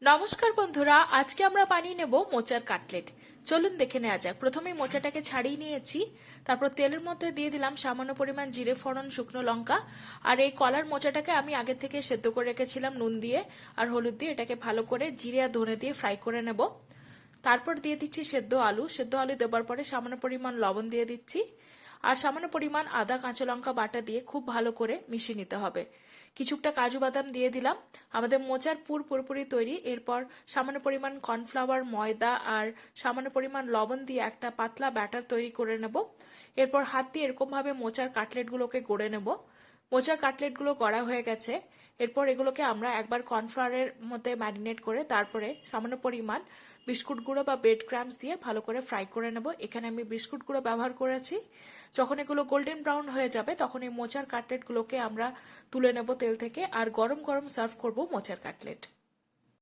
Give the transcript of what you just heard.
নমস্কার বন্ধুরা, আজকে আমরা বানিয়ে নেব মোচার কাটলেট। চলুন দেখে নেওয়া যাক। প্রথমে মোচাটাকে ছাড়িয়ে নিয়েছি, তারপর তেলের মধ্যে দিয়ে দিলাম সামান্য পরিমাণ জিরে ফোড়ন, শুকনো লঙ্কা। আর এই কলার মোচাটাকে আমি আগে থেকে সেদ্ধ করে রেখেছিলাম নুন দিয়ে আর হলুদ দিয়ে। এটাকে ভালো করে জিরে আর ধনে দিয়ে ফ্রাই করে নেব। তারপর দিয়ে দিচ্ছি সেদ্ধ আলু দেওয়ার পরে সামান্য পরিমাণ লবণ দিয়ে দিচ্ছি আর সামান্য পরিমাণ আদা কাঁচা লঙ্কা বাটা দিয়ে খুব ভালো করে মিশিয়ে নিতে হবে। কিছুটা কাজু বাদাম দিয়ে দিলাম। আমাদের মোচার পুর পুরোপুরি তৈরি। এরপর সামান্য পরিমাণ কর্নফ্লাওয়ার, ময়দা আর সামান্য পরিমাণ লবণ দিয়ে একটা পাতলা ব্যাটার তৈরি করে নেব। এরপর হাত দিয়ে এরকম ভাবে মোচার কাটলেটগুলোকে গড়ে নেব। মোচার কাটলেটগুলো গড়া হয়ে গেছে। এরপর এগুলোকে আমরা একবার কর্নফ্লাওয়ারের মধ্যে ম্যারিনেট করে তারপরে সামান্য পরিমাণ বিস্কুট গুঁড়ো বা ব্রেড ক্রাম্বস দিয়ে ভালো করে ফ্রাই করে নেব। এখানে আমি বিস্কুট গুঁড়ো ব্যবহার করেছি। যখন এগুলো গোল্ডেন ব্রাউন হয়ে যাবে তখন এই মোচার কাটলেটগুলোকে আমরা তুলে নেব তেল থেকে আর গরম গরম সার্ভ করব মোচার কাটলেট।